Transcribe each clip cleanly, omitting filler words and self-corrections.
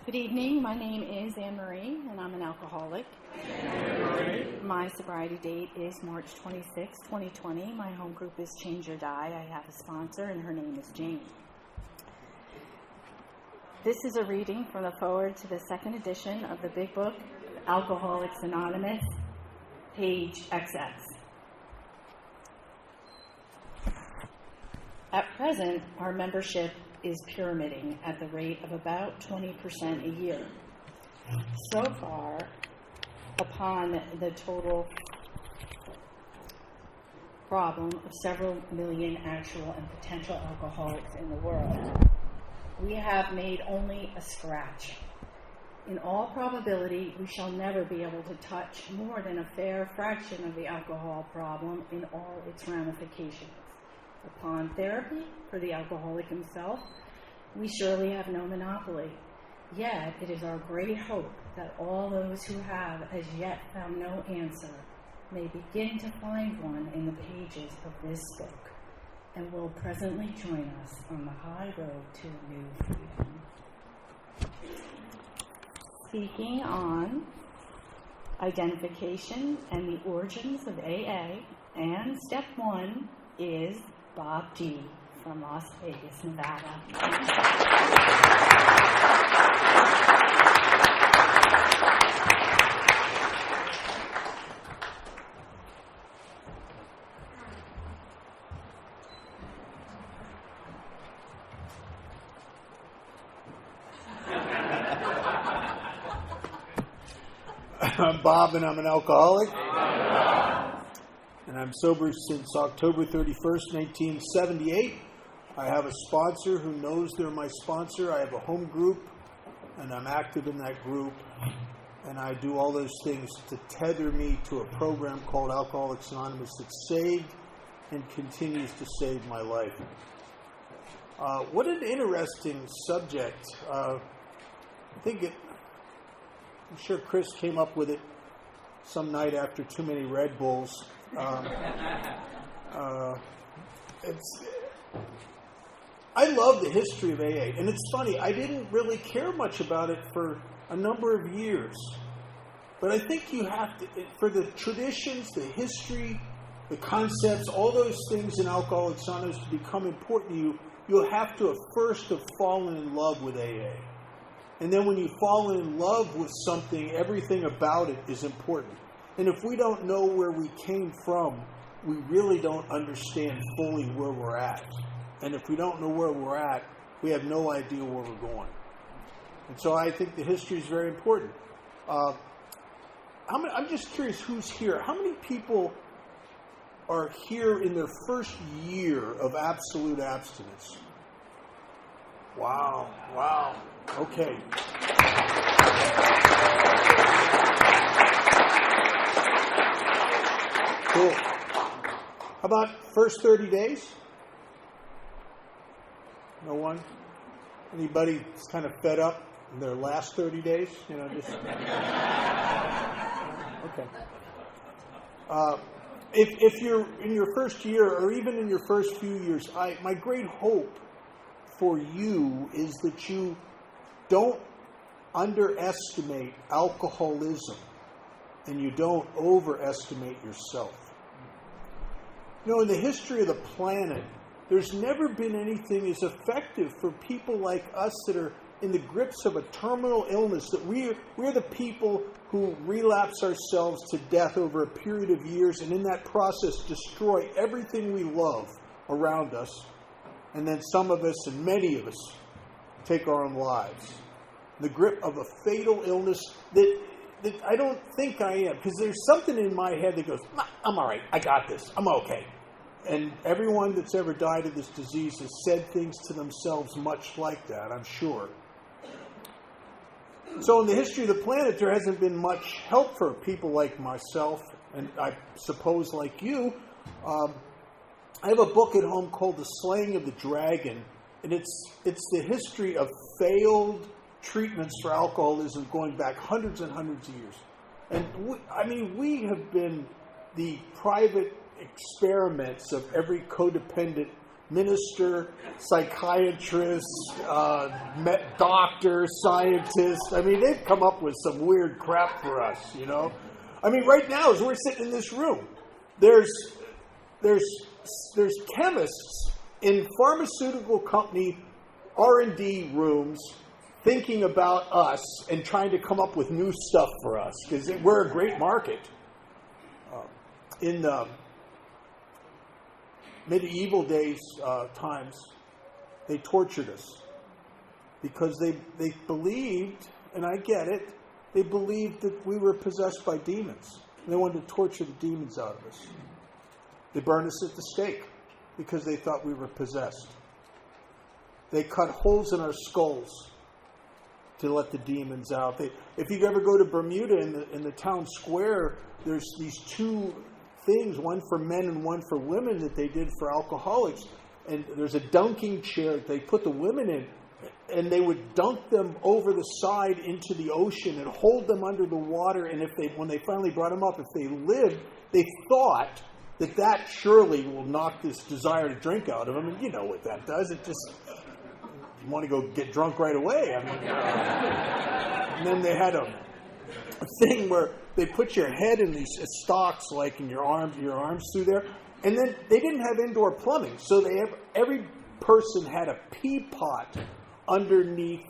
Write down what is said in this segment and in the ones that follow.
Good evening. My name is Anne-Marie, and I'm an alcoholic. My sobriety date is March 26, 2020. My home group is Change or Die. I have a sponsor, and her name is Jane. This is a reading from the foreword to the second edition of the Big Book, Alcoholics Anonymous, page XX. At present, our membership is pyramiding at the rate of about 20% a year. So far, upon the total problem of several million actual and potential alcoholics in the world, we have made only a scratch. In all probability, we shall never be able to touch more than a fair fraction of the alcohol problem in all its ramifications. Upon therapy for the alcoholic himself, we surely have no monopoly. Yet it is our great hope that all those who have as yet found no answer may begin to find one in the pages of this book, and will presently join us on the high road to a new freedom. Speaking on identification and the origins of AA, and step 1 is Bob G. from Las Vegas, Nevada. I'm Bob, and I'm an alcoholic. And I'm sober since October 31st, 1978. I have a sponsor who knows they're my sponsor. I have a home group, and I'm active in that group. And I do all those things to tether me to a program called Alcoholics Anonymous that saved and continues to save my life. What an interesting subject. I'm sure Chris came up with it some night after too many Red Bulls. I love the history of AA, and it's funny, I didn't really care much about it for a number of years, but I think you have to, for the traditions, the history, the concepts, all those things in Alcoholics Anonymous to become important to you, you'll have to first have fallen in love with AA. And then when you fall in love with something, everything about it is important. And if we don't know where we came from, we really don't understand fully where we're at. And if we don't know where we're at, we have no idea where we're going. And so I think the history is very important. I'm just curious who's here. How many people are here in their first year of absolute abstinence? Wow. Okay. Cool. How about first 30 days? No one? Anybody that's kind of fed up in their last 30 days? Just... Okay. If you're in your first year, or even in your first few years, my great hope for you is that you don't underestimate alcoholism and you don't overestimate yourself. In the history of the planet, there's never been anything as effective for people like us that are in the grips of a terminal illness, that we're the people who relapse ourselves to death over a period of years, and in that process destroy everything we love around us. And then some of us, and many of us, take our own lives. The grip of a fatal illness that I don't think I am. Because there's something in my head that goes, I'm all right, I got this, I'm okay. And everyone that's ever died of this disease has said things to themselves much like that, I'm sure. So in the history of the planet, there hasn't been much help for people like myself, and I suppose like you. I have a book at home called The Slaying of the Dragon, and it's the history of failed treatments for alcoholism going back hundreds and hundreds of years. And we have been the private experiments of every codependent minister, psychiatrist, doctor, scientist. I mean, they've come up with some weird crap for us, you know. I mean, right now, as we're sitting in this room, there's chemists in pharmaceutical company R&D rooms thinking about us and trying to come up with new stuff for us because we're a great market. In medieval days, times, they tortured us because they believed, and I get it, they believed that we were possessed by demons. And they wanted to torture the demons out of us. They burned us at the stake because they thought we were possessed. They cut holes in our skulls to let the demons out. If you ever go to Bermuda in the town square, there's these two things, one for men and one for women that they did for alcoholics. And there's a dunking chair that they put the women in, and they would dunk them over the side into the ocean and hold them under the water. And when they finally brought them up, if they lived, they thought that surely will knock this desire to drink out of them. And you know what that does. It just, you want to go get drunk right away. I mean, and then they had a thing where they put your head in these stocks, like in your arms through there. And then they didn't have indoor plumbing. So every person had a pee pot underneath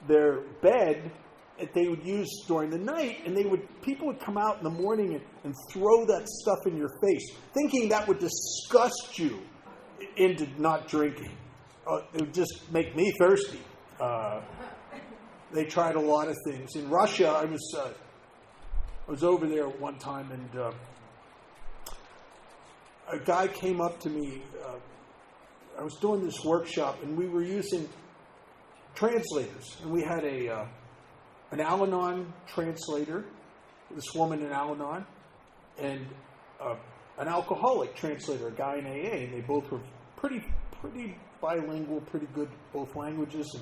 their bed that they would use during the night, and people would come out in the morning and throw that stuff in your face, thinking that would disgust you into not drinking. It would just make me thirsty. They tried a lot of things. In Russia, I was over there one time, and a guy came up to me. I was doing this workshop, and we were using translators, and we had an Al-Anon translator, this woman in Al-Anon, and an alcoholic translator, a guy in AA, and they both were pretty bilingual, pretty good both languages,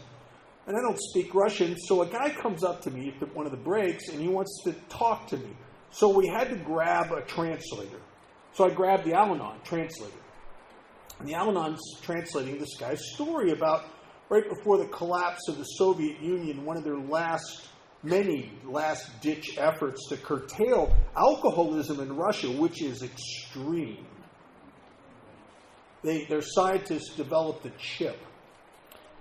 and I don't speak Russian, so a guy comes up to me at one of the breaks, and he wants to talk to me. So we had to grab a translator. So I grabbed the Al-Anon translator. And the Al-Anon's translating this guy's story about right before the collapse of the Soviet Union, one of their many last-ditch efforts to curtail alcoholism in Russia, which is extreme. Their scientists developed a chip.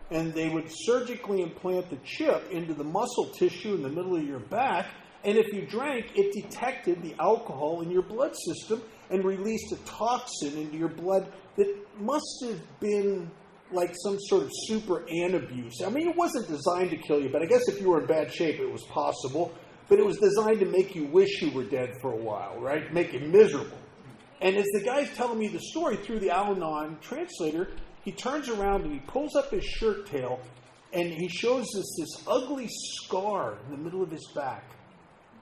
And they would surgically implant the chip into the muscle tissue in the middle of your back, and if you drank, it detected the alcohol in your blood system and released a toxin into your blood that must have been like some sort of super antabuse. I mean, it wasn't designed to kill you, but I guess if you were in bad shape, it was possible. But it was designed to make you wish you were dead for a while, right? Make you miserable. And as the guy's telling me the story through the Al-Anon translator, he turns around and he pulls up his shirt tail and he shows us this ugly scar in the middle of his back.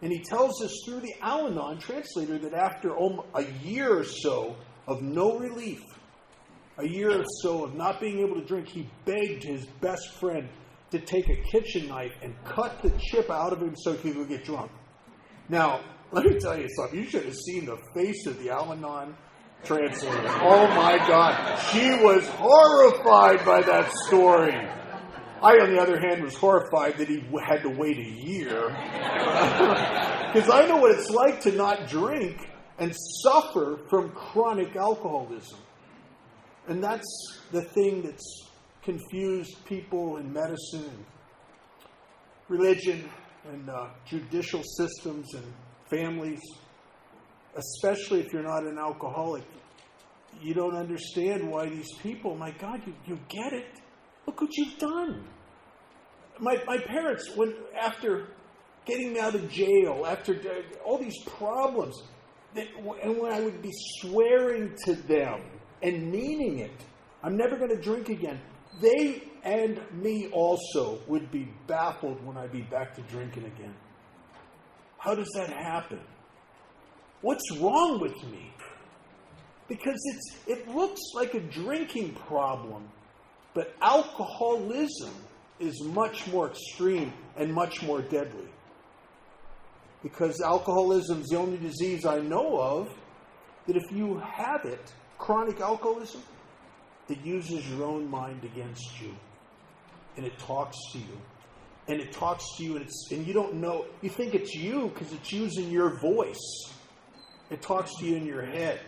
And he tells us through the Al-Anon translator that after a year or so of no relief, a year or so of not being able to drink, he begged his best friend to take a kitchen knife and cut the chip out of him so he could get drunk. Now, let me tell you something. You should have seen the face of the Al-Anon translator. Oh my God. She was horrified by that story. I, on the other hand, was horrified that he had to wait a year. Because I know what it's like to not drink and suffer from chronic alcoholism. And that's the thing that's confused people in medicine and religion and judicial systems and families. Especially if you're not an alcoholic. You don't understand why these people, my God, you get it. Look what you've done. My parents, after getting me out of jail, after all these problems, and when I would be swearing to them and meaning it, I'm never going to drink again, they and me also would be baffled when I'd be back to drinking again. How does that happen? What's wrong with me? Because it looks like a drinking problem, but alcoholism is much more extreme and much more deadly. Because alcoholism is the only disease I know of that if you have it, chronic alcoholism, it uses your own mind against you. And it talks to you. And it talks to you, and you don't know. You think it's you because it's using your voice. It talks to you in your head.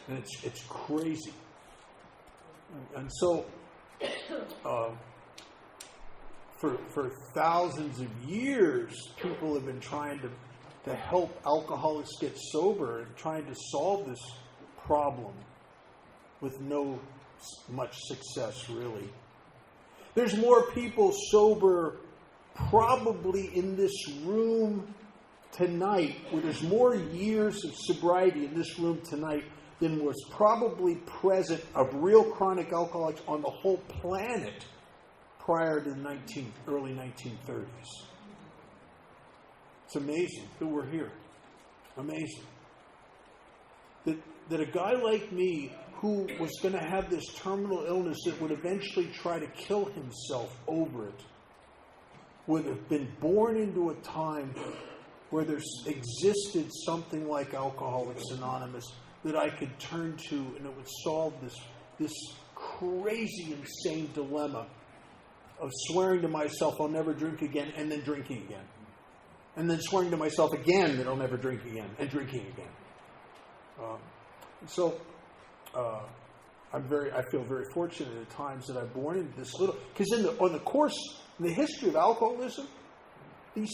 And it's crazy. And so, for thousands of years, people have been trying to help alcoholics get sober and trying to solve this problem with no much success, really. There's more people sober probably in this room tonight, where there's more years of sobriety in this room tonight than was probably present of real chronic alcoholics on the whole planet prior to the early 1930s. It's amazing that we're here. Amazing. That a guy like me, who was going to have this terminal illness that would eventually try to kill himself over it, would have been born into a time where there's existed something like Alcoholics Anonymous that I could turn to, and it would solve this crazy, insane dilemma of swearing to myself I'll never drink again, and then drinking again. And then swearing to myself again that I'll never drink again, and drinking again. I feel very fortunate at times that I've born into this little, because in the history of alcoholism, these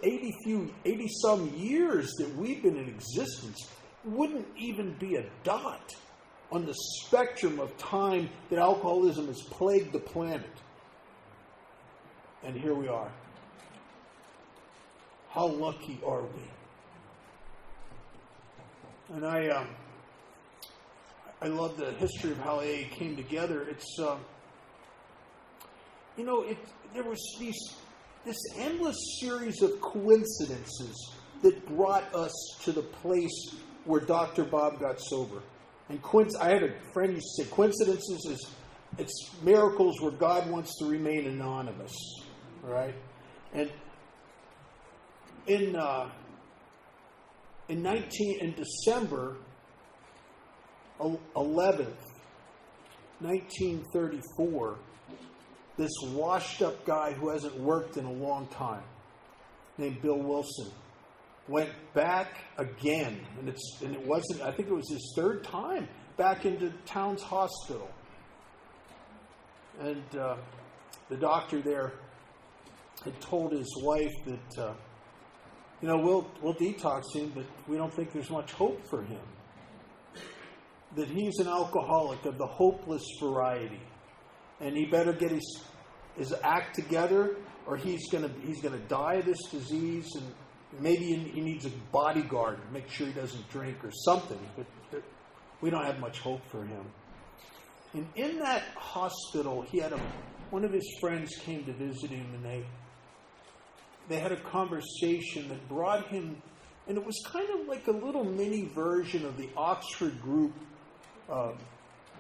80 some years that we've been in existence wouldn't even be a dot on the spectrum of time that alcoholism has plagued the planet. And here we are. How lucky are we? And I love the history of how AA came together. It's, there was this endless series of coincidences that brought us to the place where Dr. Bob got sober. And I had a friend who used to say, coincidences it's miracles where God wants to remain anonymous. Right? And in December 11th, 1934, this washed-up guy who hasn't worked in a long time, named Bill Wilson, went back again, and it wasn't. I think it was his third time back into Towns Hospital, and the doctor there had told his wife that, we'll detox him, but we don't think there's much hope for him. That he's an alcoholic of the hopeless variety, and he better get his act together, or he's gonna die of this disease, and maybe he needs a bodyguard to make sure he doesn't drink or something. But we don't have much hope for him. And in that hospital, he had one of his friends came to visit him, and they had a conversation that brought him, and it was kind of like a little mini version of the Oxford group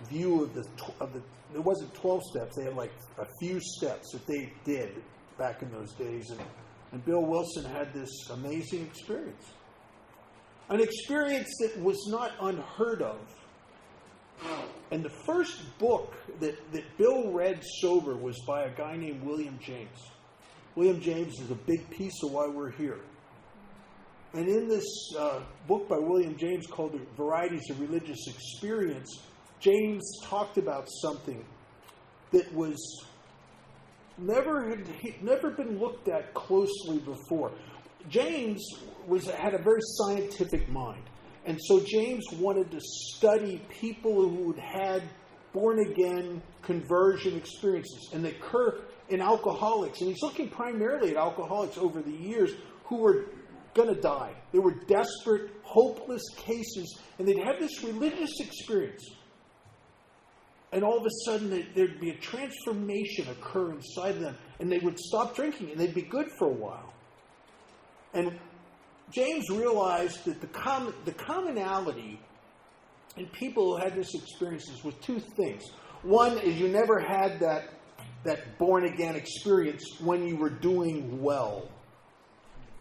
view of the. It wasn't 12 steps; they had like a few steps that they did back in those days, and Bill Wilson had this amazing experience, an experience that was not unheard of. And the first book that Bill read sober was by a guy named William James. William James is a big piece of why we're here. And in this book by William James called Varieties of Religious Experience, James talked about something that was never been looked at closely before. James had a very scientific mind. And so James wanted to study people who had born-again conversion experiences, and they occur in alcoholics. And he's looking primarily at alcoholics over the years who were going to die. They were desperate, hopeless cases, and they'd have this religious experience. And all of a sudden, there'd be a transformation occur inside them, and they would stop drinking, and they'd be good for a while. And James realized that the commonality in people who had this experiences was two things. One is you never had that born-again experience when you were doing well.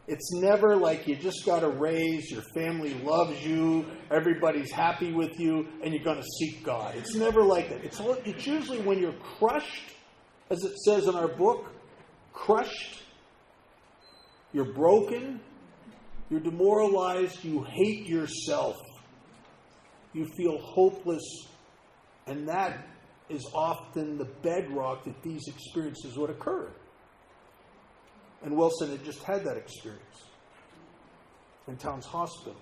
It's never like you just got a raise, your family loves you, everybody's happy with you, and you're going to seek God. It's never like that. It's usually when you're crushed, as it says in our book, crushed, you're broken, you're demoralized, you hate yourself, you feel hopeless, and that is often the bedrock that these experiences would occur. And Wilson had just had that experience in Towns Hospital.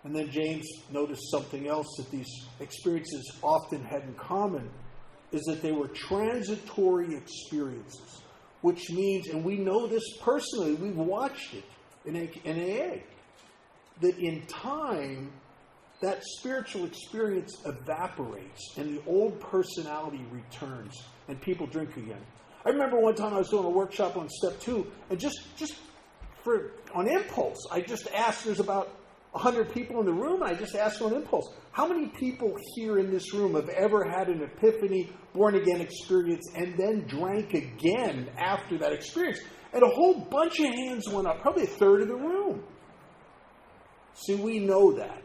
And then James noticed something else that these experiences often had in common, is that they were transitory experiences, which means, and we know this personally, we've watched it in AA, that in time, that spiritual experience evaporates and the old personality returns and people drink again. I remember one time I was doing a workshop on step 2, and just on impulse, I just asked, there's about 100 people in the room, and I just asked on impulse, how many people here in this room have ever had an epiphany, born-again experience, and then drank again after that experience? And a whole bunch of hands went up, probably a third of the room. See, we know that.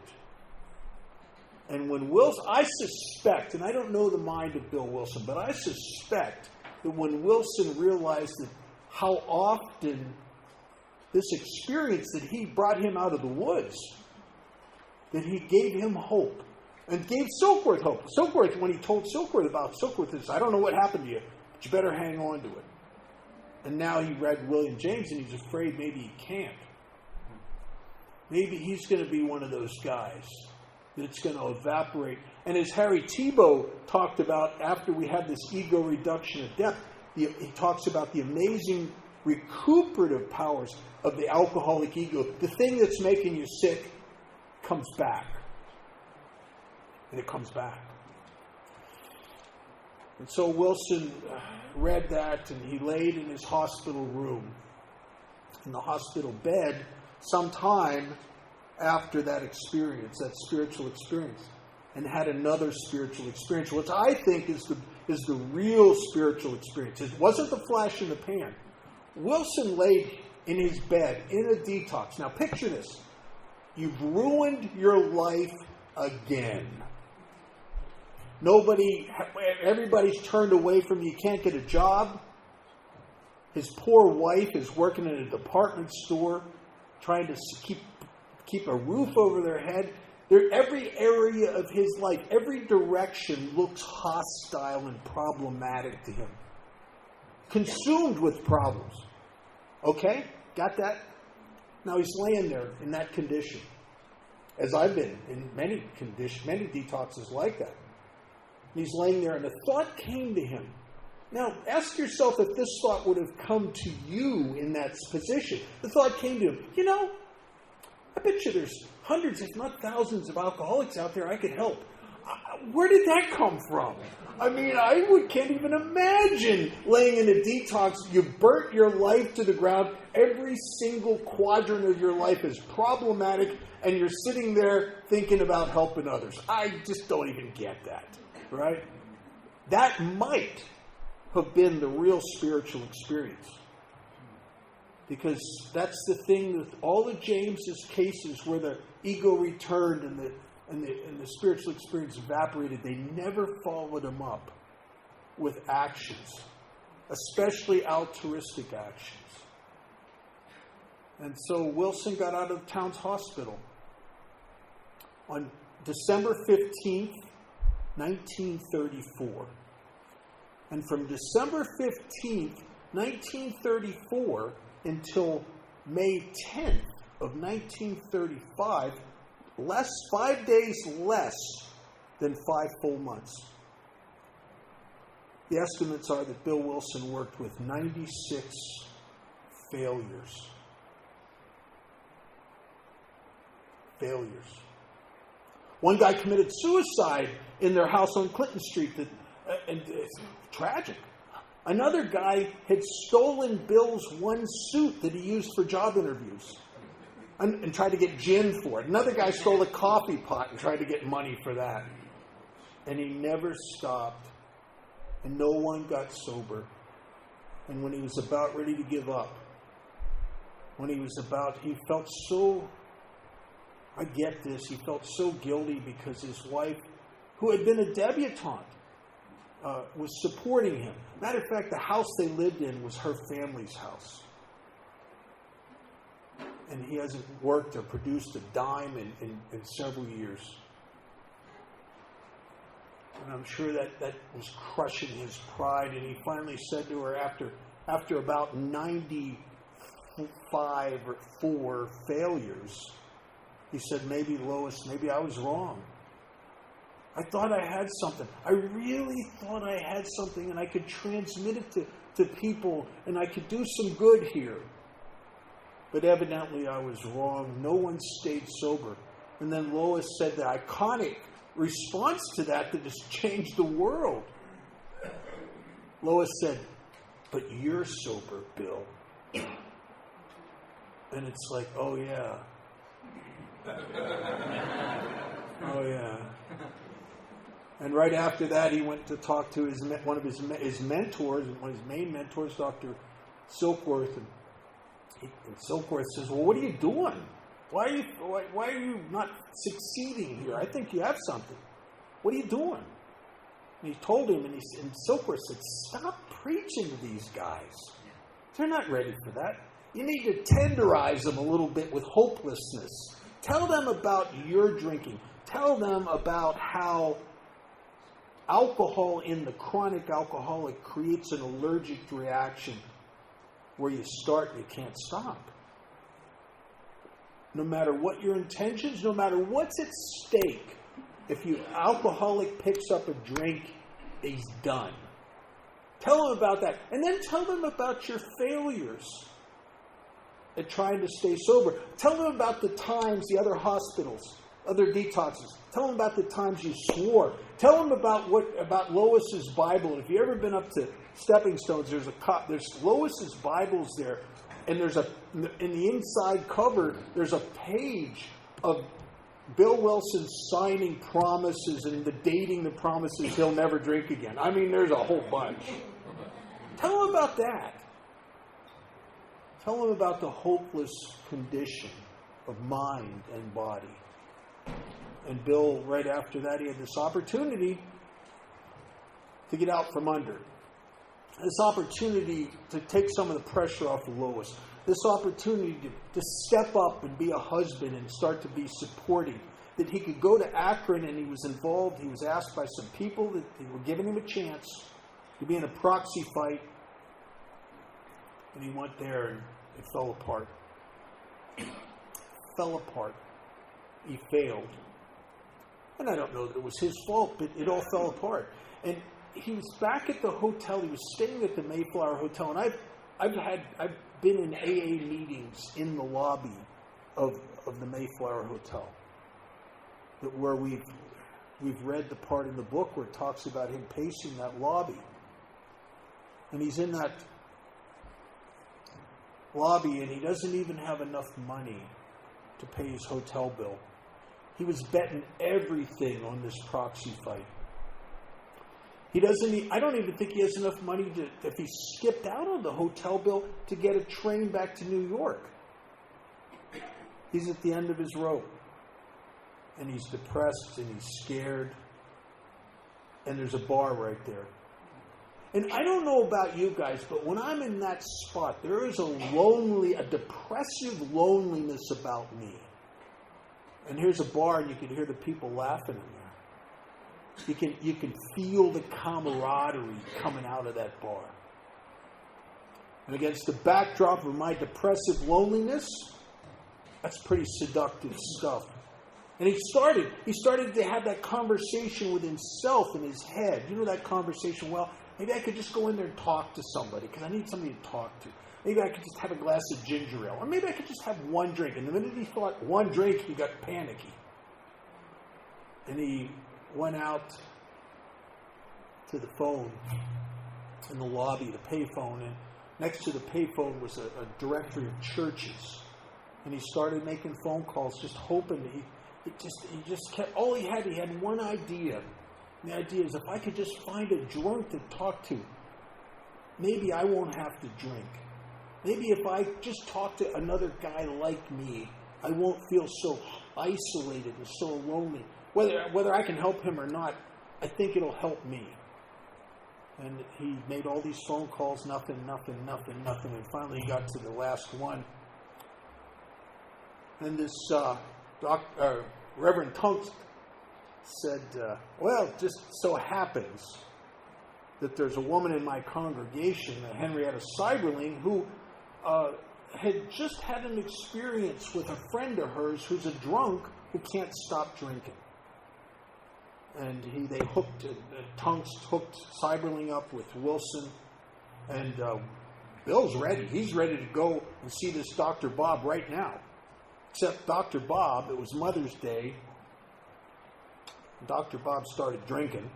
And when Wilson, I suspect, and I don't know the mind of Bill Wilson, but I suspect that when Wilson realized that how often this experience that he brought him out of the woods, that he gave him hope and gave Silkworth hope. Silkworth, when he told Silkworth about Silkworth, says, I don't know what happened to you, but you better hang on to it. And now he read William James and he's afraid maybe he can't. Maybe he's going to be one of those guys that it's going to evaporate. And as Harry Thibault talked about after we had this ego reduction at depth, he talks about the amazing recuperative powers of the alcoholic ego. The thing that's making you sick comes back. And it comes back. And so Wilson read that, and he laid in his hospital room, in the hospital bed, sometime after that experience, that spiritual experience, and had another spiritual experience, which I think is the real spiritual experience. It wasn't the flash in the pan. Wilson laid in his bed in a detox. Now picture this. You've ruined your life again. Everybody's turned away from you. You can't get a job. His poor wife is working in a department store, trying to keep a roof over their head. Every area of his life, every direction looks hostile and problematic to him. Consumed with problems. Okay? Got that? Now he's laying there in that condition. As I've been in many detoxes like that. And he's laying there and a thought came to him. Now, ask yourself if this thought would have come to you in that position. The thought came to him, I bet you there's hundreds, if not thousands, of alcoholics out there I could help. Where did that come from? I mean, can't even imagine laying in a detox. You've burnt your life to the ground. Every single quadrant of your life is problematic, and you're sitting there thinking about helping others. I just don't even get that, right? That might have been the real spiritual experience. Because that's the thing with all of James's cases where the ego returned and the spiritual experience evaporated, they never followed him up with actions, especially altruistic actions. And so Wilson got out of Towns Hospital on December 15th, 1934. And from December 15th, 1934 until May 10th of 1935, 5 days less than 5 full months. The estimates are that Bill Wilson worked with 96 failures. One guy committed suicide in their house on Clinton Street, and it's tragic. Another guy had stolen Bill's one suit that he used for job interviews and tried to get gin for it. Another guy stole a coffee pot and tried to get money for that. And he never stopped. And no one got sober. And when he was about ready to give up, when he felt so, I get this, he felt so guilty because his wife, who had been a debutante, was supporting him. Matter of fact, the house they lived in was her family's house. And he hasn't worked or produced a dime in several years. And I'm sure that was crushing his pride. And he finally said to her after about 95 or 4 failures, he said, maybe Lois, maybe I was wrong. I thought I had something. I really thought I had something and I could transmit it to people and I could do some good here. But evidently I was wrong. No one stayed sober. And then Lois said the iconic response to that just changed the world. Lois said, but you're sober, Bill. And it's like, oh yeah. Oh yeah. And right after that, he went to talk to one of his mentors, one of his main mentors, Dr. Silkworth. And Silkworth says, well, what are you doing? Why are you not succeeding here? I think you have something. What are you doing? And he told him, and Silkworth said, stop preaching to these guys. They're not ready for that. You need to tenderize them a little bit with hopelessness. Tell them about your drinking. Tell them about how alcohol in the chronic alcoholic creates an allergic reaction where you start and you can't stop. No matter what your intentions, no matter what's at stake, if you alcoholic picks up a drink, he's done. Tell them about that. And then tell them about your failures at trying to stay sober. Tell them about the times, the other hospitals, other detoxes. Tell them about the times you swore. Tell them about Lois's Bible. And if you've ever been up to Stepping Stones, there's Lois's Bibles there, and in the inside cover there's a page of Bill Wilson signing promises and dating the promises he'll never drink again. I mean, there's a whole bunch. Tell them about that. Tell them about the hopeless condition of mind and body. And Bill, right after that, he had this opportunity to get out from under. This opportunity to take some of the pressure off of Lois. This opportunity to step up and be a husband and start to be supporting. That he could go to Akron, and he was involved. He was asked by some people that they were giving him a chance to be in a proxy fight. And he went there and it fell apart. Fell apart. He failed. And I don't know that it was his fault, but it all fell apart. And he was back at the hotel. He was staying at the Mayflower Hotel, and I've been in AA meetings in the lobby of the Mayflower Hotel, where we've read the part in the book where it talks about him pacing that lobby, and he's in that lobby, and he doesn't even have enough money to pay his hotel bill. He was betting everything on this proxy fight. I don't even think he has enough money if he skipped out on the hotel bill, to get a train back to New York. He's at the end of his rope. And he's depressed and he's scared. And there's a bar right there. And I don't know about you guys, but when I'm in that spot, there is a depressive loneliness about me. And here's a bar, and you can hear the people laughing in there. You can feel the camaraderie coming out of that bar. And against the backdrop of my depressive loneliness, that's pretty seductive stuff. And he started to have that conversation with himself in his head. You know that conversation, well, maybe I could just go in there and talk to somebody because I need somebody to talk to. Maybe I could just have a glass of ginger ale. Or maybe I could just have one drink. And the minute he thought one drink, he got panicky. And he went out to the phone in the lobby, the payphone. And next to the payphone was a directory of churches. And he started making phone calls, just hoping that he just kept, all he had one idea. And the idea is, if I could just find a drunk to talk to, maybe I won't have to drink. maybe if I just talk to another guy like me, I won't feel so isolated and so lonely. Whether I can help him or not, I think it'll help me. And he made all these phone calls, nothing. And finally he got to the last one. And this Reverend Tunks said, well, it just so happens that there's a woman in my congregation, Henrietta Seiberling, who had just had an experience with a friend of hers who's a drunk who can't stop drinking. And Tunks hooked Seiberling up with Wilson, and Bill's ready. He's ready to go and see this Dr. Bob right now. Except Dr. Bob, it was Mother's Day. Dr. Bob started drinking.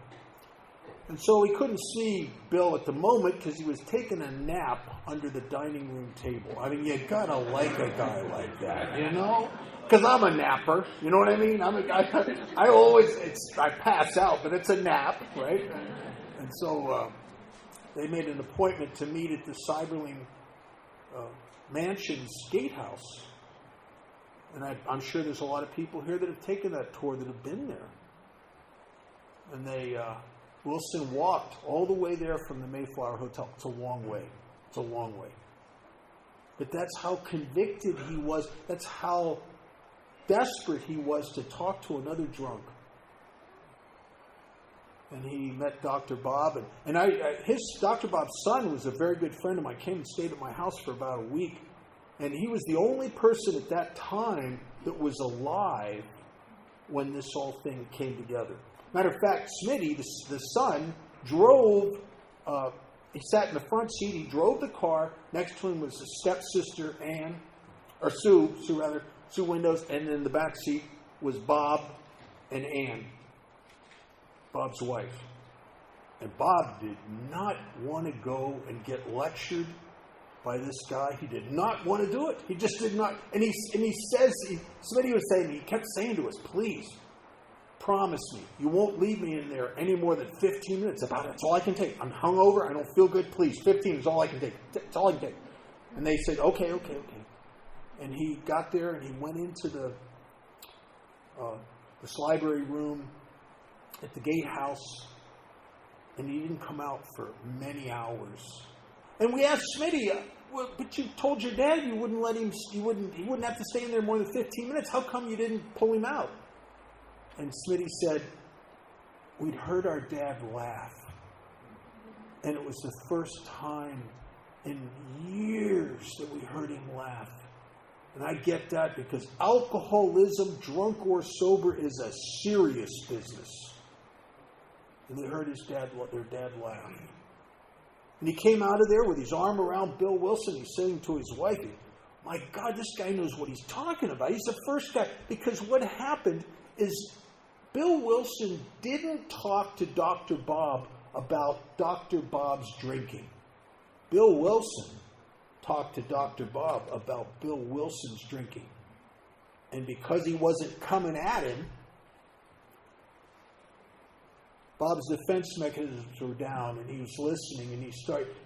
And so he couldn't see Bill at the moment because he was taking a nap under the dining room table. I mean, you gotta like a guy like that, you know? Because I'm a napper, you know what I mean? I pass out, but it's a nap, right? And so they made an appointment to meet at the Seiberling Mansion's gatehouse. And I'm sure there's a lot of people here that have taken that tour that have been there. And Wilson walked all the way there from the Mayflower Hotel. It's a long way. But that's how convicted he was. That's how desperate he was to talk to another drunk. And he met Dr. Bob. And Dr. Bob's son was a very good friend of mine. Came and stayed at my house for about a week. And he was the only person at that time that was alive when this whole thing came together. Matter of fact, Smitty, the son, drove, he sat in the front seat, he drove the car, next to him was his stepsister, Sue Windows, and in the back seat was Bob and Ann, Bob's wife. And Bob did not want to go and get lectured by this guy. He did not want to do it. He just did not. And Smitty was saying, he kept saying to us, please, promise me, you won't leave me in there any more than 15 minutes. That's all I can take. I'm hungover. I don't feel good. Please, 15 is all I can take. That's all I can take. And they said, okay. And he got there and he went into this library room at the gatehouse, and he didn't come out for many hours. And we asked Smitty, but you told your dad you wouldn't let him. He wouldn't have to stay in there more than 15 minutes. How come you didn't pull him out? And Smitty said, we'd heard our dad laugh. And it was the first time in years that we heard him laugh. And I get that because alcoholism, drunk or sober, is a serious business. And they heard their dad laugh. And he came out of there with his arm around Bill Wilson. He's saying to his wife, my God, this guy knows what he's talking about. He's the first guy. Because what happened is Bill Wilson didn't talk to Dr. Bob about Dr. Bob's drinking. Bill Wilson talked to Dr. Bob about Bill Wilson's drinking. And because he wasn't coming at him, Bob's defense mechanisms were down, and he was listening, and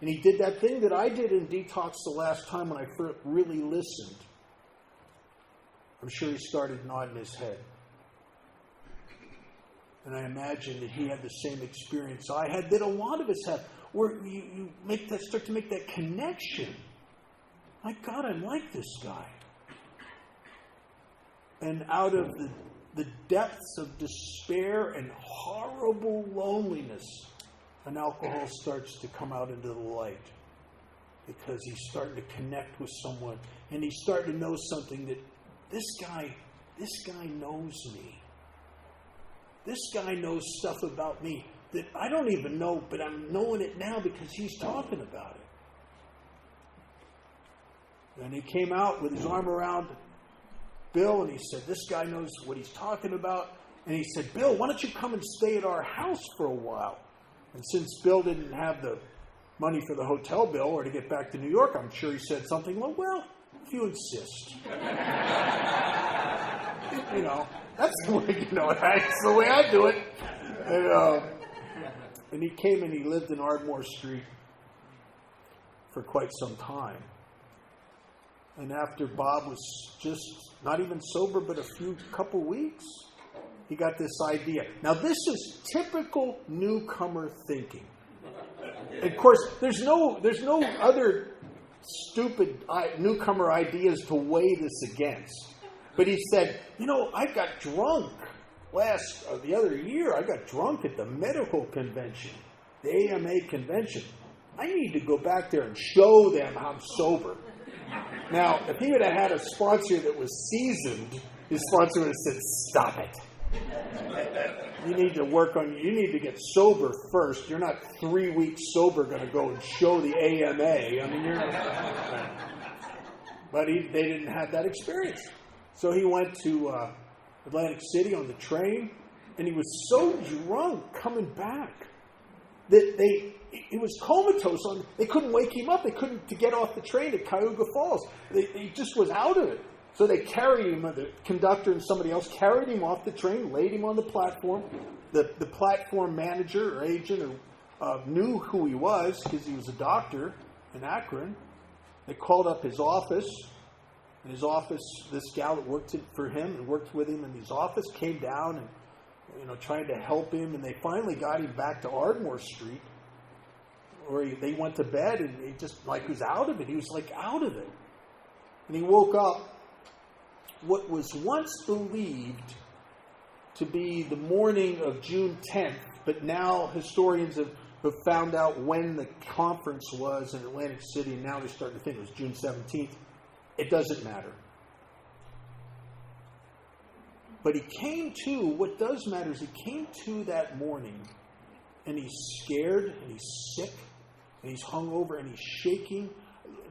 he did that thing that I did in detox the last time when I really listened. I'm sure he started nodding his head. And I imagine that he had the same experience I had, that a lot of us have, where you start to make that connection. My God, I like this guy. And out of the depths of despair and horrible loneliness, an alcohol starts to come out into the light. Because he's starting to connect with someone. And he's starting to know something that this guy knows me. This guy knows stuff about me that I don't even know, but I'm knowing it now because he's talking about it. And he came out with his arm around Bill, and he said, this guy knows what he's talking about. And he said, Bill, why don't you come and stay at our house for a while? And since Bill didn't have the money for the hotel bill or to get back to New York, I'm sure he said something, well, if you insist. That's the way, that's the way I do it. And he came and he lived in Ardmore Street for quite some time. And after Bob was just not even sober but a couple weeks, he got this idea. Now this is typical newcomer thinking. And of course, there's no other stupid newcomer ideas to weigh this against. But he said, I got drunk the other year. I got drunk at the medical convention, the AMA convention. I need to go back there and show them I'm sober. Now, if he would have had a sponsor that was seasoned, his sponsor would have said, "Stop it. You need to get sober first. You're not 3 weeks sober going to go and show the AMA. I mean, you're not." But they didn't have that experience. So he went to Atlantic City on the train, and he was so drunk coming back that he was comatose. They couldn't wake him up. They couldn't to get off the train at Cayuga Falls. He just was out of it. So they carried him, the conductor and somebody else carried him off the train, laid him on the platform. The platform manager or agent knew who he was because he was a doctor in Akron. They called up his office. In his office, this gal that worked for him and worked with him in his office came down and trying to help him. And they finally got him back to Ardmore Street, where they went to bed, and he just was out of it. He was out of it. And he woke up what was once believed to be the morning of June 10th, but now historians have found out when the conference was in Atlantic City, and now they're starting to think it was June 17th. It doesn't matter. But what does matter is he came to that morning, and he's scared, and he's sick, and he's hungover, and he's shaking.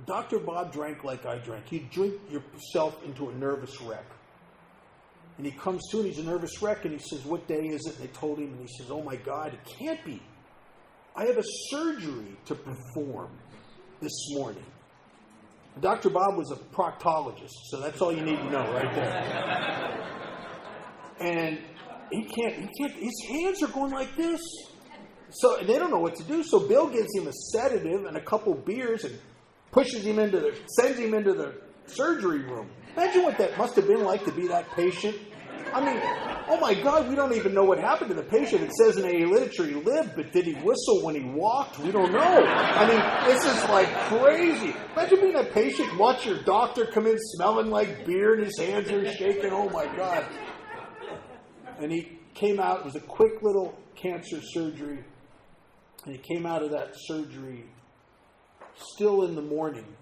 Dr. Bob drank like I drank. You drink yourself into a nervous wreck. And he comes to and he's a nervous wreck, and he says, "What day is it?" And they told him, and he says, "Oh my God, it can't be. I have a surgery to perform this morning." And Dr. Bob was a proctologist, so that's all you need to know right there. And he can't, his hands are going like this. So they don't know what to do. So Bill gives him a sedative and a couple beers and sends him into the surgery room. Imagine what that must have been like to be that patient. I mean, oh my God, we don't even know what happened to the patient. It says in the literature he lived, but did he whistle when he walked? We don't know. I mean, this is crazy. Imagine being a patient, watch your doctor come in smelling like beer and his hands are shaking. Oh my God. And he came out, it was a quick little cancer surgery, and he came out of that surgery still in the morning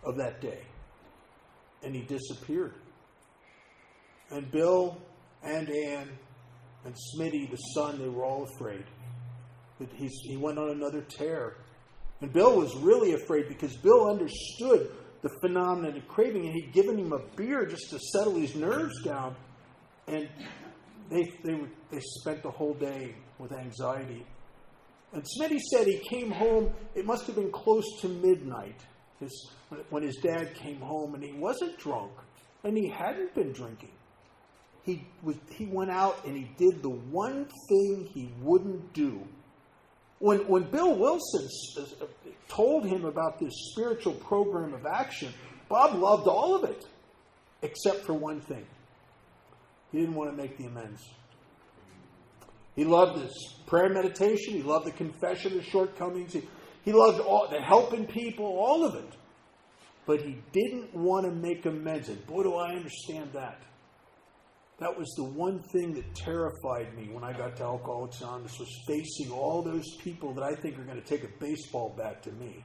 of that day. And he disappeared. And Bill and Ann and Smitty, the son, they were all afraid that he went on another tear. And Bill was really afraid because Bill understood the phenomenon of craving, and he'd given him a beer just to settle his nerves down. And they spent the whole day with anxiety. And Smitty said he came home, it must have been close to midnight when his dad came home, and he wasn't drunk, and he hadn't been drinking. He went out and he did the one thing he wouldn't do. When Bill Wilson told him about this spiritual program of action, Bob loved all of it, except for one thing. He didn't want to make the amends. He loved this prayer meditation. He loved the confession of shortcomings. He loved the helping people, all of it. But he didn't want to make amends. And boy, do I understand that. That was the one thing that terrified me when I got to Alcoholics Anonymous, was facing all those people that I think are going to take a baseball bat to me.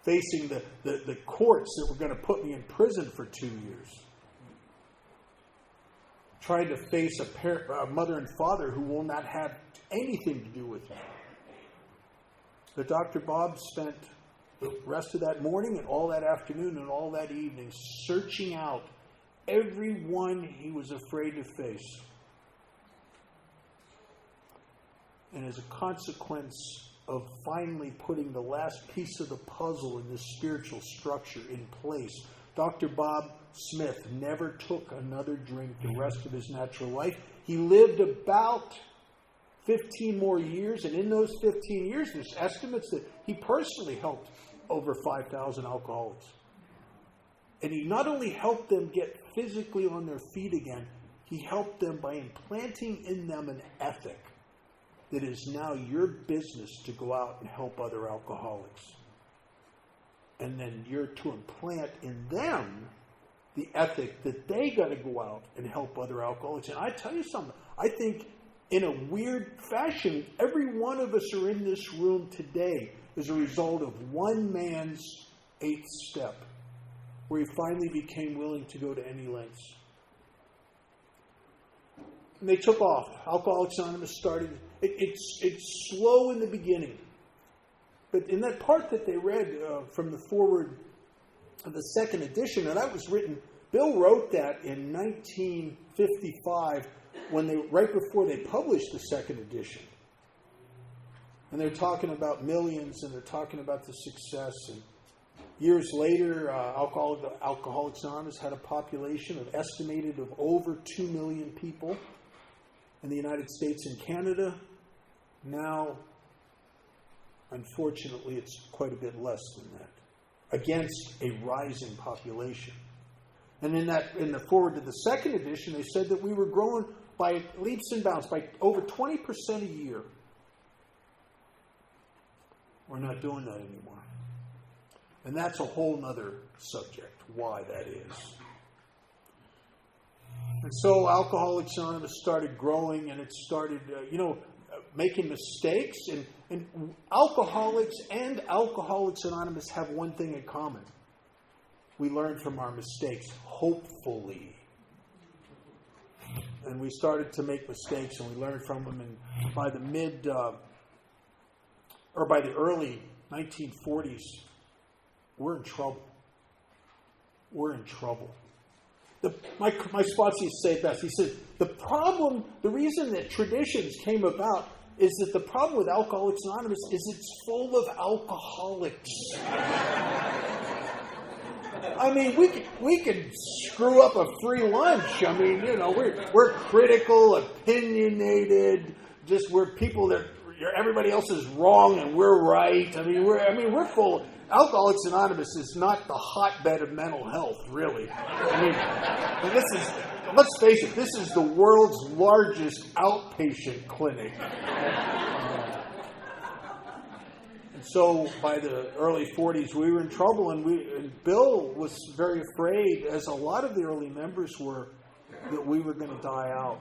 Facing the courts that were going to put me in prison for 2 years. Trying to face a mother and father who will not have anything to do with me. But Dr. Bob spent the rest of that morning and all that afternoon and all that evening searching out everyone he was afraid to face. And as a consequence of finally putting the last piece of the puzzle in this spiritual structure in place, Dr. Bob Smith never took another drink the rest of his natural life. He lived about 15 more years, and in those 15 years, there's estimates that he personally helped over 5,000 alcoholics. And he not only helped them get physically on their feet again, he helped them by implanting in them an ethic that is now your business to go out and help other alcoholics. And then you're to implant in them the ethic that they got to go out and help other alcoholics. And I tell you something, I think in a weird fashion, every one of us are in this room today as a result of one man's 8th step, where he finally became willing to go to any lengths. And they took off. Alcoholics Anonymous started. It's slow in the beginning. But in that part that they read from the foreword of the 2nd edition, and that was written, Bill wrote that in 1955, right before they published the 2nd edition. And they're talking about millions, and they're talking about the success. And years later, Alcoholics Anonymous had a population estimated of over 2 million people in the United States and Canada. Now, unfortunately, it's quite a bit less than that, against a rising population. And in the foreword to the 2nd edition, they said that we were growing by leaps and bounds, by over 20% a year. We're not doing that anymore. And that's a whole other subject, why that is. And so Alcoholics Anonymous started growing, and it started, making mistakes. And alcoholics and Alcoholics Anonymous have one thing in common. We learn from our mistakes, hopefully. And we started to make mistakes, and we learned from them. And by the by the early 1940s, we're in trouble. We're in trouble. My Spotsy said best. He said, the reason that traditions came about is that the problem with Alcoholics Anonymous is it's full of alcoholics. I mean, we could screw up a free lunch. I mean, we're critical, opinionated. We're people that everybody else is wrong and we're right. I mean, we're full. Alcoholics Anonymous is not the hotbed of mental health, really. I mean, let's face it, this is the world's largest outpatient clinic. And so by the early 40s, we were in trouble, and Bill was very afraid, as a lot of the early members were, that we were going to die out.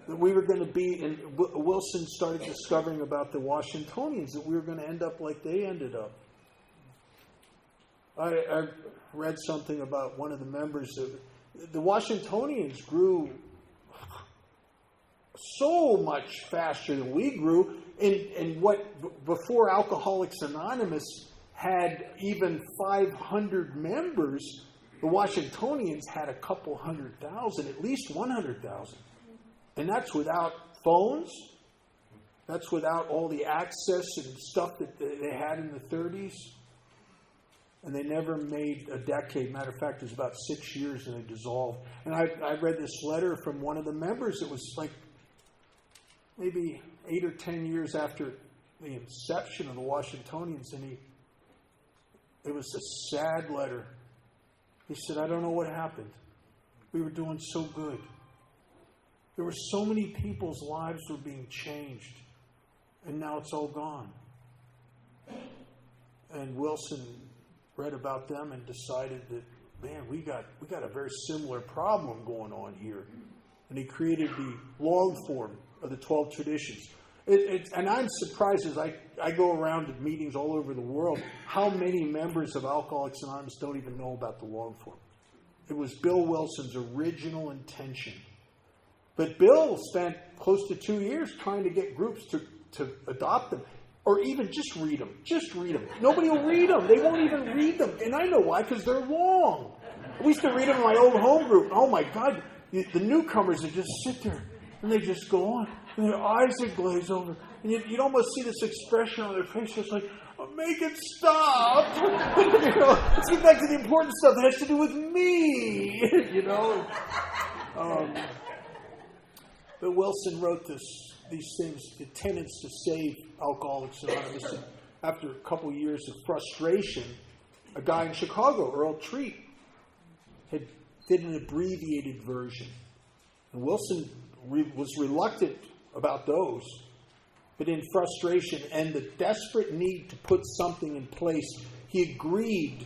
That we were going to be, and Wilson started discovering about the Washingtonians, that we were going to end up like they ended up. I read something about one of the members. The Washingtonians grew so much faster than we grew. And what before Alcoholics Anonymous had even 500 members, the Washingtonians had a couple 100,000, at least 100,000. And that's without phones. That's without all the access and stuff that they had in the 30s. And they never made a decade. Matter of fact, it was about 6 years and they dissolved. And I read this letter from one of the members. It was like maybe 8 or 10 years after the inception of the Washingtonians. And it was a sad letter. He said, I don't know what happened. We were doing so good. There were so many people's lives were being changed. And now it's all gone. And Wilson read about them and decided that, man, we got a very similar problem going on here. And he created the long form of the 12 traditions. And I'm surprised as I go around to meetings all over the world, how many members of Alcoholics Anonymous don't even know about the long form. It was Bill Wilson's original intention. But Bill spent close to 2 years trying to get groups to adopt them. Or even just read them. Just read them. Nobody will read them. They won't even read them. And I know why, because they're long. We used to read them in my old home group. Oh my God, the newcomers would just sit there and they just go on. And their eyes would glaze over. And you'd almost see this expression on their face just like, oh, make it stop. Let's get back to the important stuff that has to do with me. But Wilson wrote these things, the tenets to save Alcoholics Anonymous. And after a couple years of frustration, a guy in Chicago, Earl Treat, did an abbreviated version. And Wilson was reluctant about those, but in frustration and the desperate need to put something in place, he agreed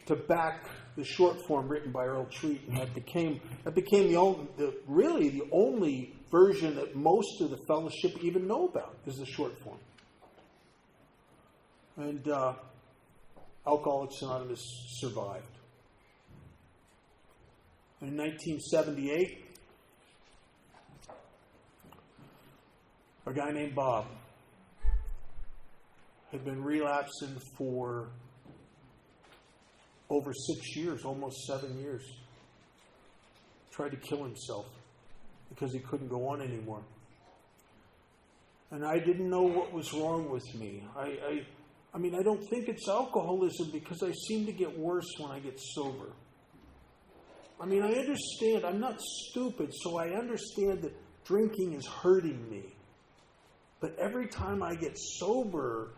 to back the short form written by Earl Treat, and that became really the only version that most of the fellowship even know about is the short form. And Alcoholics Anonymous survived. In 1978, a guy named Bob had been relapsing for over 6 years, almost 7 years. Tried to kill himself because he couldn't go on anymore. And I didn't know what was wrong with me. I mean, I don't think it's alcoholism because I seem to get worse when I get sober. I mean, I understand. I'm not stupid, so I understand that drinking is hurting me. But every time I get sober,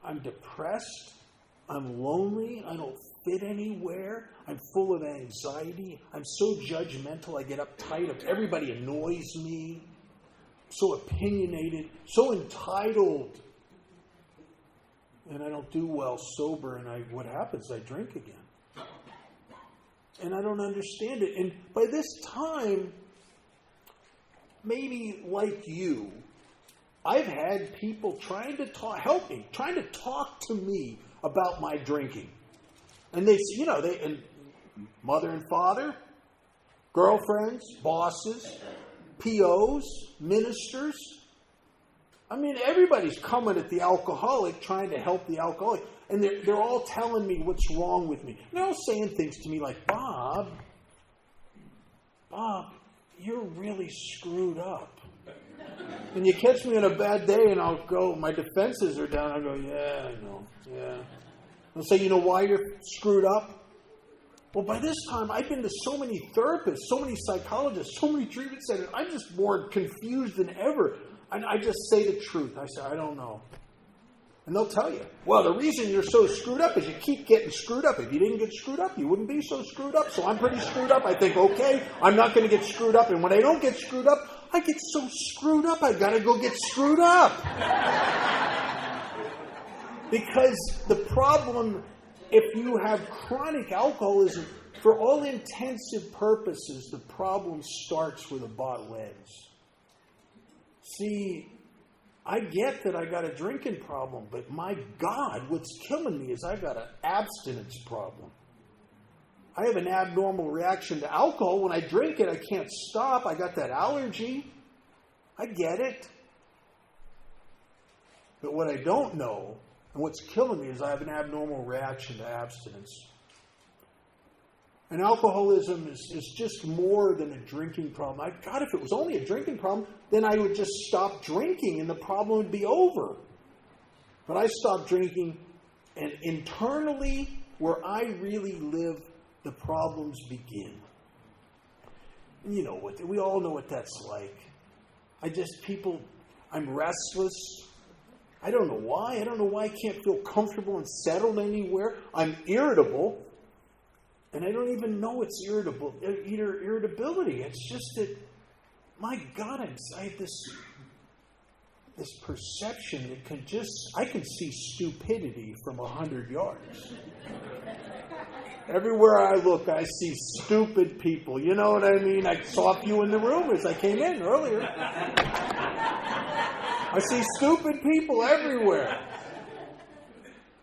I'm depressed, I'm lonely, I don't fit anywhere, I'm full of anxiety, I'm so judgmental, I get uptight, everybody annoys me, so opinionated, so entitled. And I don't do well sober, and what happens? I drink again. And I don't understand it. And by this time, maybe like you, I've had people trying to help me, trying to talk to me about my drinking. And they, and mother and father, girlfriends, bosses, POs, ministers. I mean, everybody's coming at the alcoholic, trying to help the alcoholic. And they're all telling me what's wrong with me. And they're all saying things to me like, Bob, you're really screwed up. And you catch me on a bad day and I'll go, my defenses are down. I'll go, yeah, I know, yeah. They'll say, you know why you're screwed up? Well, by this time, I've been to so many therapists, so many psychologists, so many treatment centers. I'm just more confused than ever. And I just say the truth. I say, I don't know. And they'll tell you, well, the reason you're so screwed up is you keep getting screwed up. If you didn't get screwed up, you wouldn't be so screwed up. So I'm pretty screwed up. I think, okay, I'm not going to get screwed up. And when I don't get screwed up, I get so screwed up, I got to go get screwed up. Because the problem, if you have chronic alcoholism, for all intensive purposes, the problem starts where the bottle ends. See, I get that I got a drinking problem, but my God, what's killing me is I got an abstinence problem. I have an abnormal reaction to alcohol. When I drink it, I can't stop. I got that allergy. I get it. But what I don't know, and what's killing me, is I have an abnormal reaction to abstinence. And alcoholism is just more than a drinking problem. God, if it was only a drinking problem, then I would just stop drinking and the problem would be over. But I stopped drinking, and internally, where I really live, the problems begin. And you know what? We all know what that's like. I'm restless. I don't know why. I don't know why I can't feel comfortable and settled anywhere. I'm irritable. And I don't even know it's irritability. It's just that, my God, I have this perception that I can see stupidity from 100 yards. Everywhere I look, I see stupid people. You know what I mean? I saw a few in the room as I came in earlier. I see stupid people everywhere.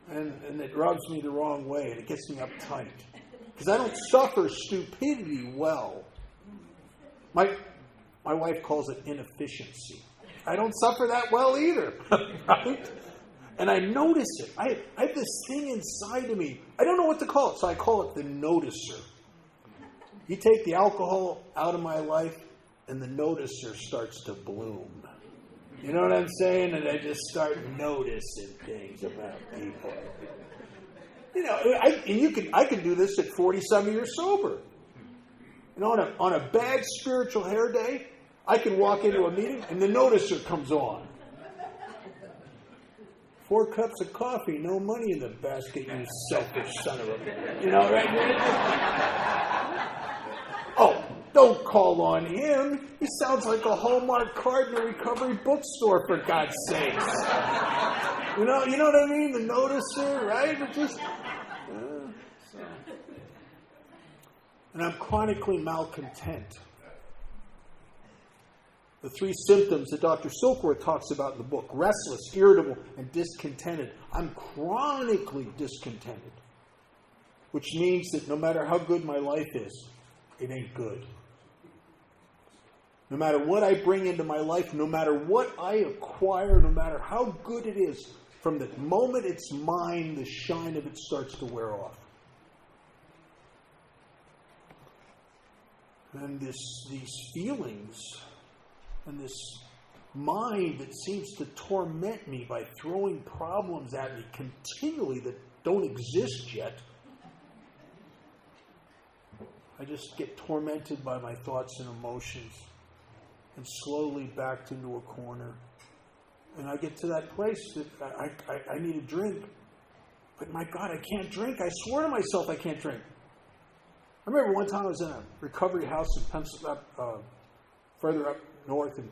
And it rubs me the wrong way, and it gets me uptight. Because I don't suffer stupidity well. My wife calls it inefficiency. I don't suffer that well either. Right? And I notice it. I have this thing inside of me. I don't know what to call it, so I call it the noticer. You take the alcohol out of my life, and the noticer starts to bloom. You know what I'm saying? And I just start noticing things about people. You know, I can do this at 40-some years sober. And on a bad spiritual hair day, I can walk into a meeting and the noticer comes on. 4 cups of coffee, no money in the basket, you selfish son of a... You know, right? Oh, don't call on him. He sounds like a Hallmark card in a recovery bookstore, for God's sakes. You know what I mean? The noticer, right? It just... And I'm chronically malcontent. The 3 symptoms that Dr. Silkworth talks about in the book: restless, irritable, and discontented. I'm chronically discontented, which means that no matter how good my life is, it ain't good. No matter what I bring into my life, no matter what I acquire, no matter how good it is, from the moment it's mine, the shine of it starts to wear off. And these feelings and this mind that seems to torment me by throwing problems at me continually that don't exist yet, I just get tormented by my thoughts and emotions and slowly backed into a corner. And I get to that place that I need a drink. But my God, I can't drink. I swear to myself I can't drink. I remember one time I was in a recovery house in further up north in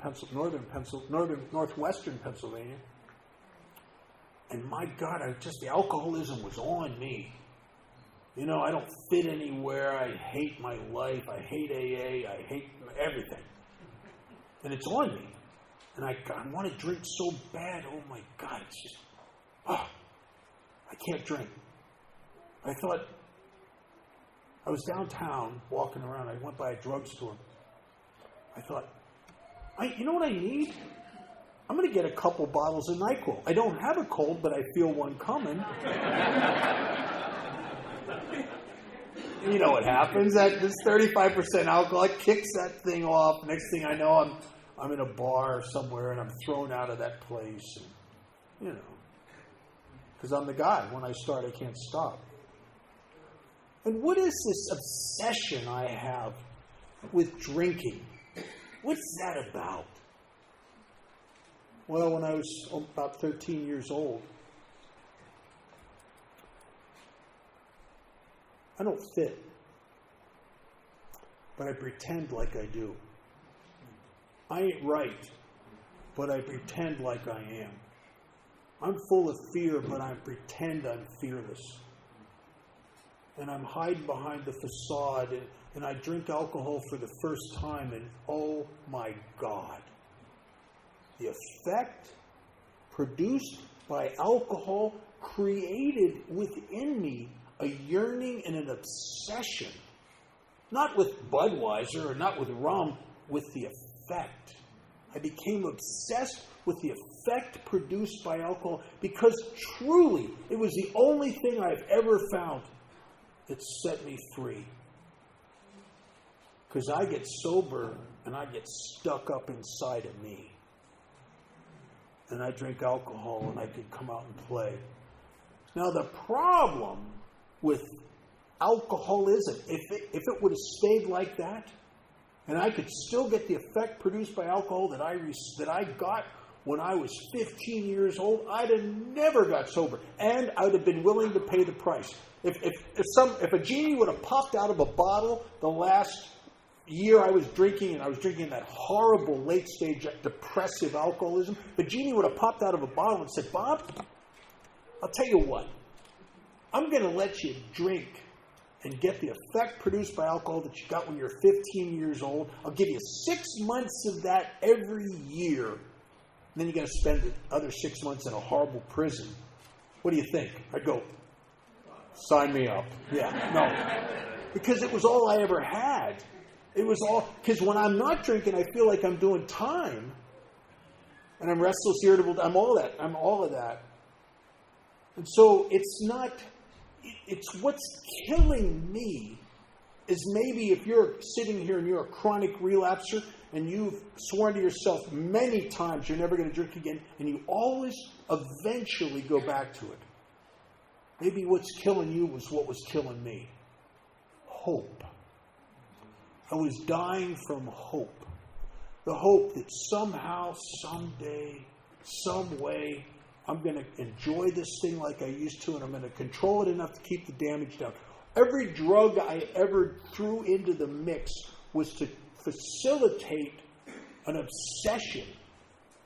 northwestern Pennsylvania. And my God, the alcoholism was on me. You know, I don't fit anywhere. I hate my life. I hate AA. I hate everything. And it's on me. And I want to drink so bad. Oh my God, it's just, I can't drink. I thought, I was downtown walking around. I went by a drugstore. I thought, you know what I need? I'm going to get a couple bottles of NyQuil. I don't have a cold, but I feel one coming. You know what happens? That this 35% alcohol kicks that thing off. Next thing I know, I'm in a bar somewhere and I'm thrown out of that place. And, you know, because I'm the guy. When I start, I can't stop. And what is this obsession I have with drinking? What's that about? Well, when I was about 13 years old, I don't fit, but I pretend like I do. I ain't right, but I pretend like I am. I'm full of fear, but I pretend I'm fearless. And I'm hiding behind the facade, and I drink alcohol for the first time, and oh my God. The effect produced by alcohol created within me a yearning and an obsession. Not with Budweiser or not with rum, with the effect. I became obsessed with the effect produced by alcohol because truly it was the only thing I've ever found that set me free. Because I get sober and I get stuck up inside of me. And I drink alcohol and I could come out and play. Now the problem with alcoholism, if it would have stayed like that, and I could still get the effect produced by alcohol that I got when I was 15 years old, I'd have never got sober, and I would have been willing to pay the price. If a genie would have popped out of a bottle the last year I was drinking, and I was drinking that horrible late-stage depressive alcoholism, the genie would have popped out of a bottle and said, Bob, I'll tell you what, I'm going to let you drink and get the effect produced by alcohol that you got when you were 15 years old. I'll give you 6 months of that every year. And then you got to spend the other 6 months in a horrible prison. What do you think? I'd go, sign me up. Yeah, no. Because it was all I ever had. It was all, because when I'm not drinking, I feel like I'm doing time. And I'm restless, irritable. I'm all of that. And so it's what's killing me is maybe if you're sitting here and you're a chronic relapser and you've sworn to yourself many times you're never going to drink again and you always eventually go back to it. Maybe what's killing you was what was killing me. Hope. I was dying from hope. The hope that somehow, someday, some way, I'm going to enjoy this thing like I used to, and I'm going to control it enough to keep the damage down. Every drug I ever threw into the mix was to facilitate an obsession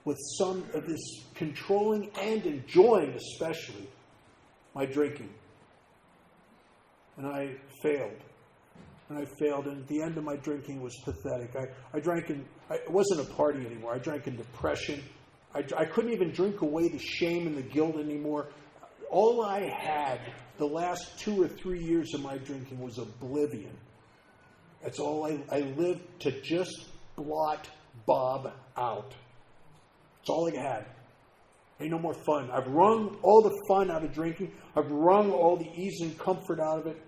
with some of this controlling and enjoying, especially, my drinking. And I failed. And at the end of my drinking was pathetic. I drank it wasn't a party anymore. I drank in depression. I couldn't even drink away the shame and the guilt anymore. All I had the last 2 or 3 years of my drinking was oblivion. That's all I lived to just blot Bob out. That's all I had. Ain't no more fun. I've wrung all the fun out of drinking. I've wrung all the ease and comfort out of it.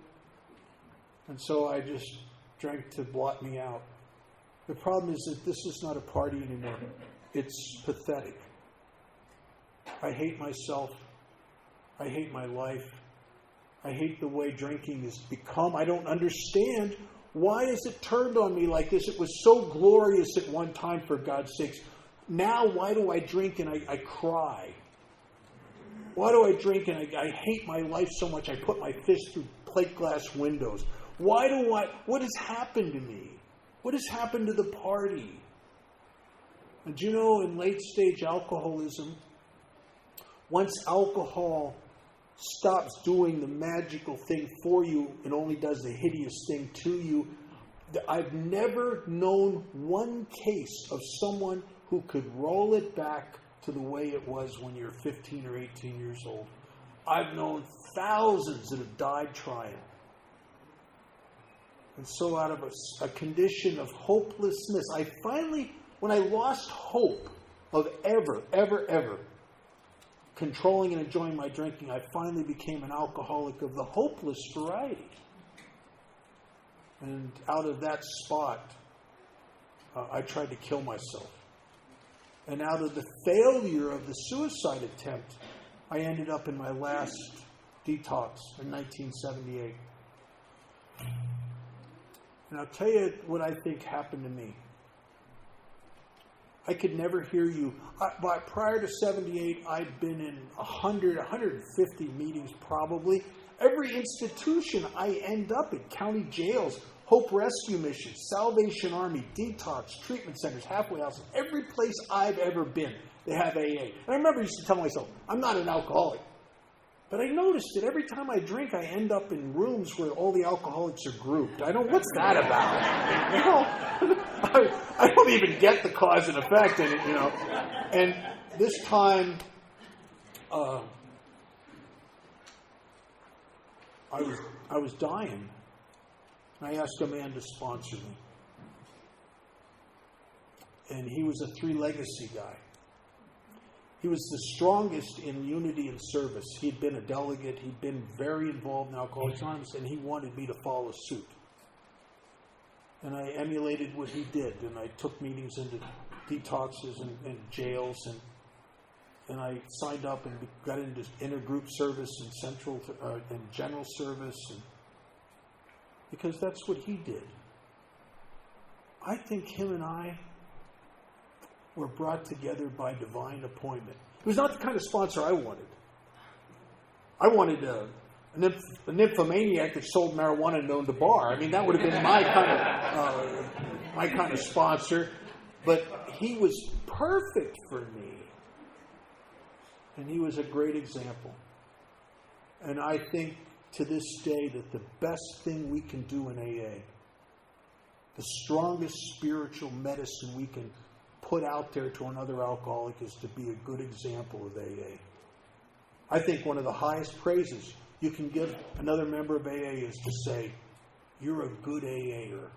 And so I just drank to blot me out. The problem is that this is not a party anymore. It's pathetic. I hate myself. I hate my life. I hate the way drinking has become. I don't understand. Why is it turned on me like this? It was so glorious at one time, for God's sakes. Now, why do I drink and I cry? Why do I drink and I hate my life so much I put my fist through plate glass windows? What has happened to me? What has happened to the party? And you know, in late stage alcoholism, once alcohol stops doing the magical thing for you and only does the hideous thing to you, I've never known one case of someone who could roll it back to the way it was when you're 15 or 18 years old. I've known thousands that have died trying. And so out of a condition of hopelessness, I finally, when I lost hope of ever controlling and enjoying my drinking, I finally became an alcoholic of the hopeless variety. And out of that spot, I tried to kill myself. And out of the failure of the suicide attempt, I ended up in my last detox in 1978. And I'll tell you what I think happened to me. I could never hear you. But prior to 78, I'd been in 100, 150 meetings probably. Every institution I end up in, county jails, Hope Rescue Missions, Salvation Army, detox, treatment centers, halfway houses, every place I've ever been, they have AA. And I remember I used to tell myself, I'm not an alcoholic. But I noticed that every time I drink, I end up in rooms where all the alcoholics are grouped. I don't, what's that about? You know, I don't even get the cause and effect in it, you know. And this time, I was dying. I asked a man to sponsor me. And he was a 3 Legacy guy. He was the strongest in unity and service. He'd been a delegate. He'd been very involved in Alcoholics Anonymous, and he wanted me to follow suit. And I emulated what he did, and I took meetings into detoxes and jails, and I signed up and got into intergroup service and central and general service, because that's what he did. I think him and I were brought together by divine appointment. It was not the kind of sponsor I wanted. I wanted a nymphomaniac that sold marijuana and owned a bar. I mean, that would have been my kind of sponsor. But he was perfect for me. And he was a great example. And I think to this day that the best thing we can do in AA, the strongest spiritual medicine we can put out there to another alcoholic, is to be a good example of AA. I think one of the highest praises you can give another member of AA is to say, you're a good AAer.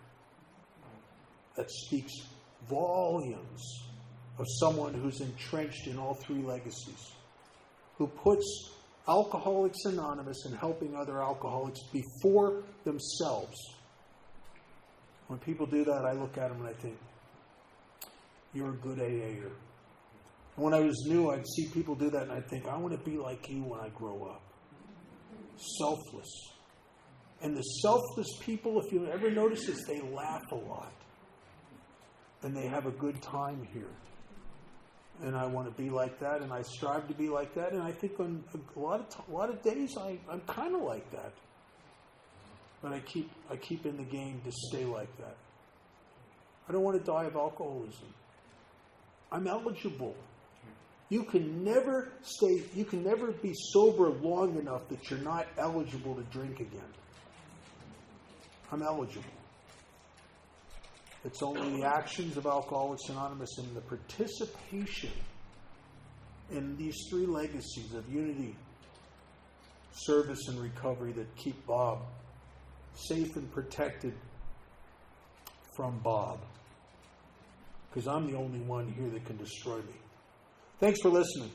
That speaks volumes of someone who's entrenched in all 3 legacies, who puts Alcoholics Anonymous and helping other alcoholics before themselves. When people do that, I look at them and I think, you're a good AAer. And when I was new, I'd see people do that and I'd think, I want to be like you when I grow up. Selfless. And the selfless people, if you ever notice this, they laugh a lot. And they have a good time here. And I want to be like that, and I strive to be like that. And I think on a lot of days I'm kind of like that. But I keep in the game to stay like that. I don't want to die of alcoholism. I'm eligible. You can never be sober long enough that you're not eligible to drink again. I'm eligible. It's only the actions of Alcoholics Anonymous and the participation in these three legacies of unity, service, and recovery that keep Bob safe and protected from Bob. Because I'm the only one here that can destroy me. Thanks for listening.